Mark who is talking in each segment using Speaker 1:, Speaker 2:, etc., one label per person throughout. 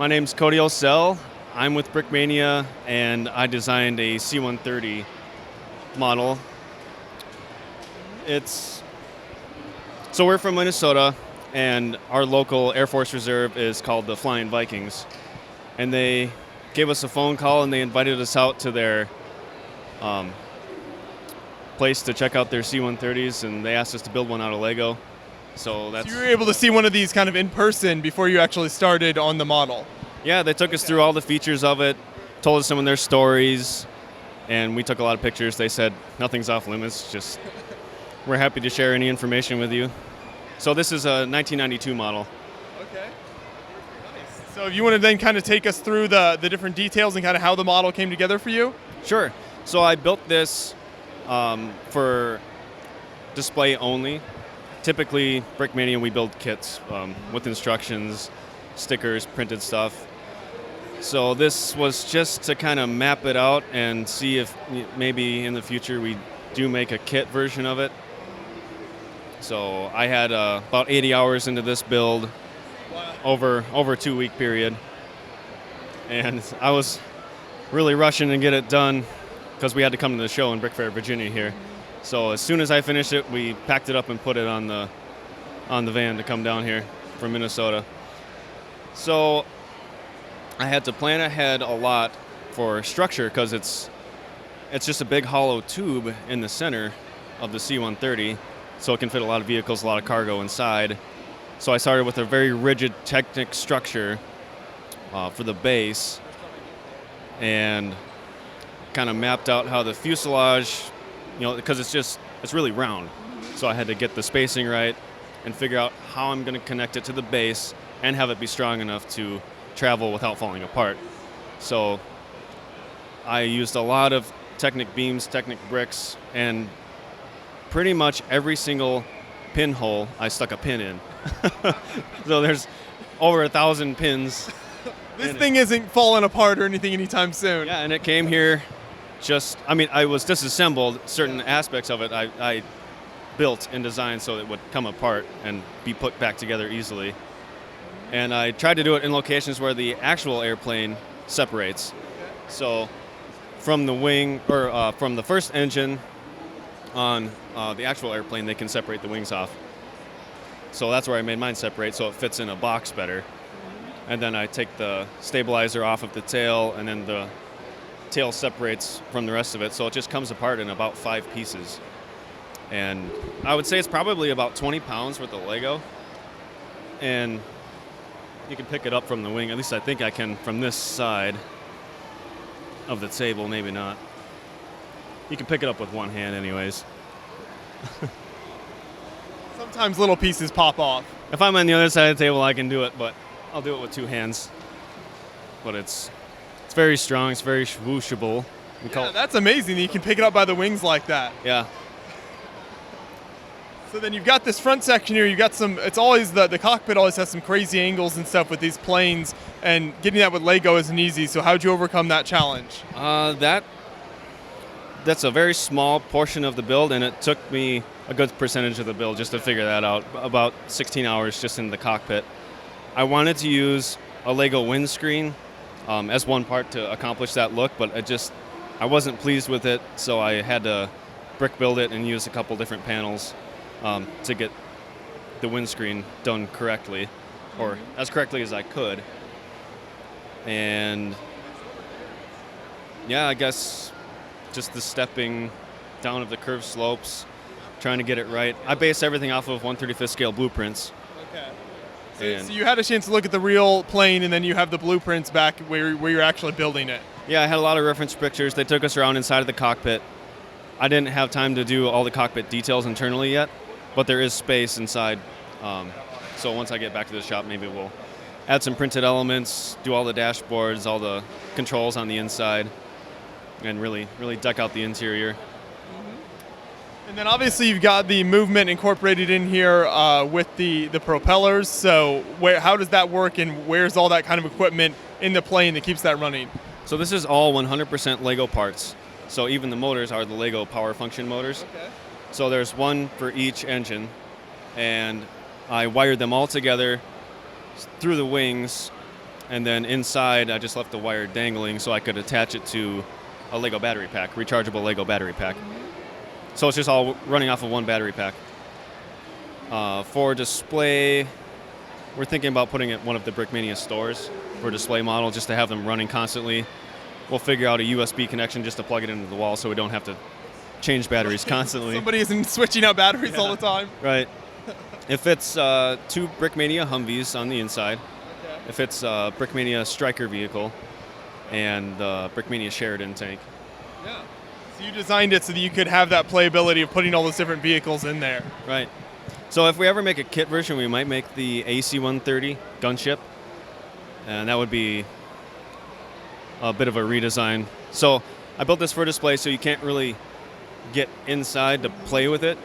Speaker 1: My name's Cody Osell. I'm with Brickmania, and I designed a C-130 model. So we're from Minnesota, and our local Air Force Reserve is called the Flying Vikings. And they gave us a phone call, and they invited us out to their place to check out their C-130s, and they asked us to build one out of Lego. So
Speaker 2: you were able to see one of these kind of in person before you actually started on the model.
Speaker 1: Yeah, they took us through all the features of it, told us some of their stories, and we took a lot of pictures. They said nothing's off limits, just we're happy to share any information with you. So this is a 1992 model.
Speaker 2: Okay. Nice. So if you want to then kind of take us through the different details and kind of how the model came together for you?
Speaker 1: Sure. So I built this for display only. Typically, Brickmania, we build kits with instructions, stickers, printed stuff. So this was just to kind of map it out and see if maybe in the future we do make a kit version of it. So I had about 80 hours into this build. Wow. over a 2-week period. And I was really rushing to get it done because we had to come to the show in BrickFair Virginia here. So as soon as I finished it, we packed it up and put it on the van to come down here from Minnesota. So I had to plan ahead a lot for structure because it's just a big hollow tube in the center of the C-130, so it can fit a lot of vehicles, a lot of cargo inside. So I started with a very rigid Technic structure for the base and kind of mapped out how the fuselage, because it's really round. So I had to get the spacing right and figure out how I'm going to connect it to the base and have it be strong enough to travel without falling apart. So I used a lot of Technic beams, Technic bricks, and pretty much every single pinhole I stuck a pin in. So there's over 1,000 pins.
Speaker 2: This thing isn't falling apart or anything anytime soon.
Speaker 1: Yeah, and it came here I was disassembled. Certain aspects of it I built and designed so it would come apart and be put back together easily. And I tried to do it in locations where the actual airplane separates. So from the wing, or from the first engine on the actual airplane, they can separate the wings off. So that's where I made mine separate so it fits in a box better. And then I take the stabilizer off of the tail, and then the tail separates from the rest of it, so it just comes apart in about 5 pieces. And I would say it's probably about 20 pounds worth of Lego. And you can pick it up from the wing. At least I think I can from this side of the table, maybe not. You can pick it up with one hand anyways.
Speaker 2: Sometimes little pieces pop off.
Speaker 1: If I'm on the other side of the table, I can do it, but I'll do it with 2 hands. But it's very strong, it's very swooshable.
Speaker 2: That's amazing that you can pick it up by the wings like that.
Speaker 1: Yeah.
Speaker 2: So then you've got this front section here, you've got it's always, the cockpit always has some crazy angles and stuff with these planes, and getting that with Lego isn't easy, so how'd you overcome that challenge?
Speaker 1: That's a very small portion of the build, and it took me a good percentage of the build just to figure that out, about 16 hours just in the cockpit. I wanted to use a Lego windscreen as one part to accomplish that look, but I wasn't pleased with it, so I had to brick build it and use a couple different panels to get the windscreen done correctly, or as correctly as I could. And yeah, I guess just the stepping down of the curved slopes, trying to get it right. I base everything off of 1/35 scale blueprints.
Speaker 2: Okay. So you had a chance to look at the real plane, and then you have the blueprints back where you're actually building it.
Speaker 1: Yeah, I had a lot of reference pictures. They took us around inside of the cockpit. I didn't have time to do all the cockpit details internally yet, but there is space inside. So once I get back to the shop, maybe we'll add some printed elements, do all the dashboards, all the controls on the inside, and really deck out the interior.
Speaker 2: And then obviously you've got the movement incorporated in here with the propellers. So how does that work, and where's all that kind of equipment in the plane that keeps that running?
Speaker 1: So this is all 100% Lego parts. So even the motors are the Lego power function motors.
Speaker 2: Okay.
Speaker 1: So there's one for each engine, and I wired them all together through the wings and then inside I just left the wire dangling so I could attach it to a Lego battery pack, rechargeable Lego battery pack. So it's just all running off of one battery pack. For display, we're thinking about putting it in one of the Brickmania stores for display model, just to have them running constantly. We'll figure out a USB connection just to plug it into the wall so we don't have to change batteries constantly.
Speaker 2: Somebody isn't switching out batteries all the time.
Speaker 1: Right. It fits 2 Brickmania Humvees on the inside.
Speaker 2: Okay.
Speaker 1: It fits Brickmania Striker vehicle and Brickmania Sheridan tank.
Speaker 2: Yeah. So you designed it so that you could have that playability of putting all those different vehicles in there.
Speaker 1: Right. So if we ever make a kit version, we might make the C-130 gunship, and that would be a bit of a redesign. So I built this for display, so you can't really get inside to play with it.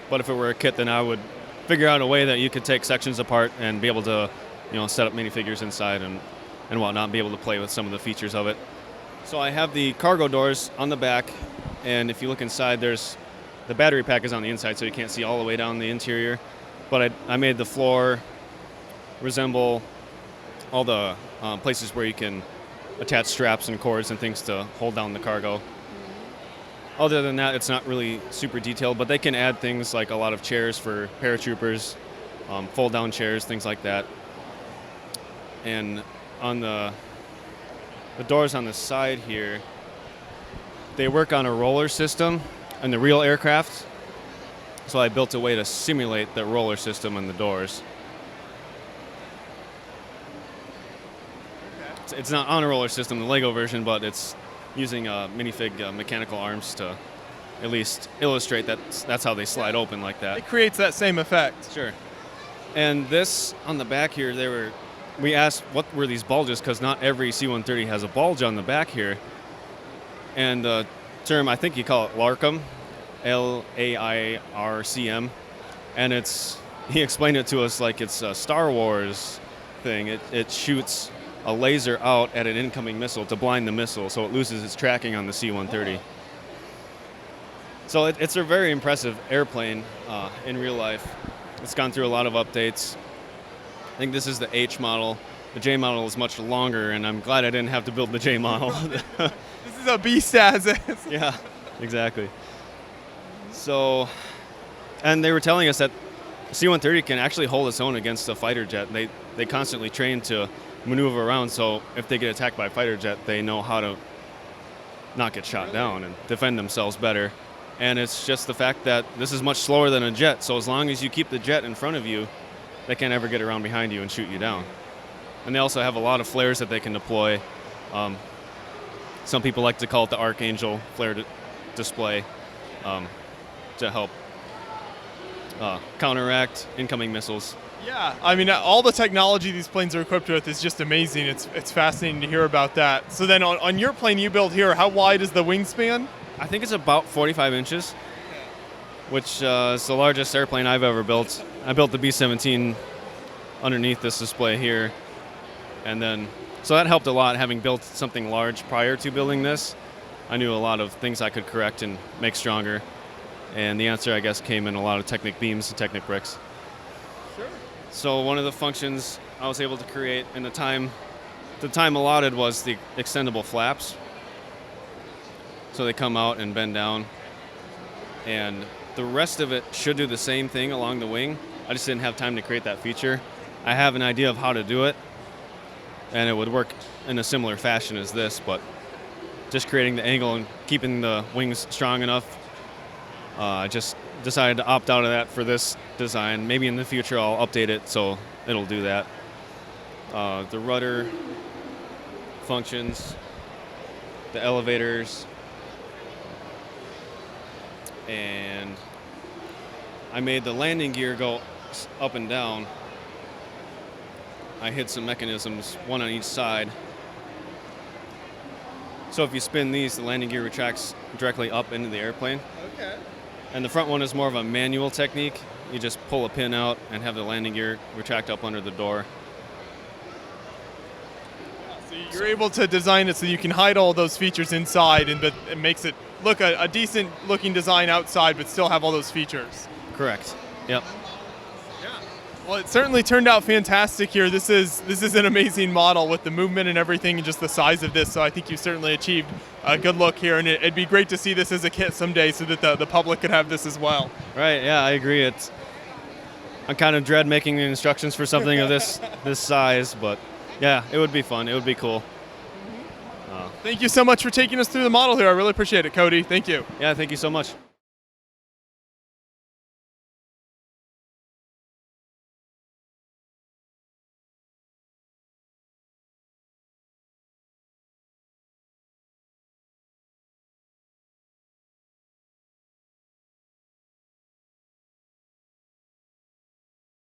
Speaker 1: But if it were a kit, then I would figure out a way that you could take sections apart and be able to, set up minifigures inside and whatnot, and be able to play with some of the features of it. So I have the cargo doors on the back, and if you look inside, the battery pack is on the inside, so you can't see all the way down the interior. But I made the floor resemble all the places where you can attach straps and cords and things to hold down the cargo. Other than that, it's not really super detailed, but they can add things like a lot of chairs for paratroopers, fold-down chairs, things like that. And on the doors on the side here, they work on a roller system in the real aircraft. So I built a way to simulate the roller system in the doors. Okay. It's not on a roller system, the Lego version, but it's using minifig mechanical arms to at least illustrate that that's how they slide open like that.
Speaker 2: It creates that same effect.
Speaker 1: Sure. And this on the back here, we asked what were these bulges, because not every C-130 has a bulge on the back here. And the term, I think you call it LARCM, L-A-I-R-C-M, and he explained it to us like it's a Star Wars thing. It shoots a laser out at an incoming missile to blind the missile, so it loses its tracking on the C-130. So it's a very impressive airplane in real life. It's gone through a lot of updates. I think this is the H model. The J model is much longer, and I'm glad I didn't have to build the J model.
Speaker 2: This is a beast as is.
Speaker 1: Yeah, exactly. So, and they were telling us that C-130 can actually hold its own against a fighter jet. They constantly train to maneuver around, so if they get attacked by a fighter jet, they know how to not get shot down and defend themselves better. And it's just the fact that this is much slower than a jet, so as long as you keep the jet in front of you, they can't ever get around behind you and shoot you down. And they also have a lot of flares that they can deploy. Some people like to call it the Archangel flare display to help counteract incoming missiles.
Speaker 2: Yeah, I mean, all the technology these planes are equipped with is just amazing. It's fascinating to hear about that. So then on your plane you built here, how wide is the wingspan?
Speaker 1: I think it's about 45 inches, which is the largest airplane I've ever built. I built the B-17 underneath this display here. And then, so that helped a lot, having built something large prior to building this. I knew a lot of things I could correct and make stronger. And the answer, I guess, came in a lot of Technic beams and Technic bricks.
Speaker 2: Sure.
Speaker 1: So one of the functions I was able to create in the time allotted was the extendable flaps. So they come out and bend down. And the rest of it should do the same thing along the wing. I just didn't have time to create that feature. I have an idea of how to do it, and it would work in a similar fashion as this, but just creating the angle and keeping the wings strong enough, I just decided to opt out of that for this design. Maybe in the future I'll update it so it'll do that. The rudder functions, the elevators, and I made the landing gear go up and down. I hid some mechanisms, one on each side. So if you spin these, the landing gear retracts directly up into the airplane.
Speaker 2: Okay.
Speaker 1: And the front one is more of a manual technique. You just pull a pin out and have the landing gear retract up under the door.
Speaker 2: So you're able to design it so you can hide all those features inside, but it makes it look a decent looking design outside, but still have all those features.
Speaker 1: Correct. Yep.
Speaker 2: Yeah. Well, it certainly turned out fantastic here. This is an amazing model with the movement and everything and just the size of this. So I think you certainly achieved a good look here, and it'd be great to see this as a kit someday so that the public could have this as well.
Speaker 1: Right, yeah, I agree. I kind of dread making the instructions for something of this size, but yeah, it would be fun. It would be cool.
Speaker 2: Thank you so much for taking us through the model here. I really appreciate it, Cody. Thank you.
Speaker 1: Yeah, thank you so much.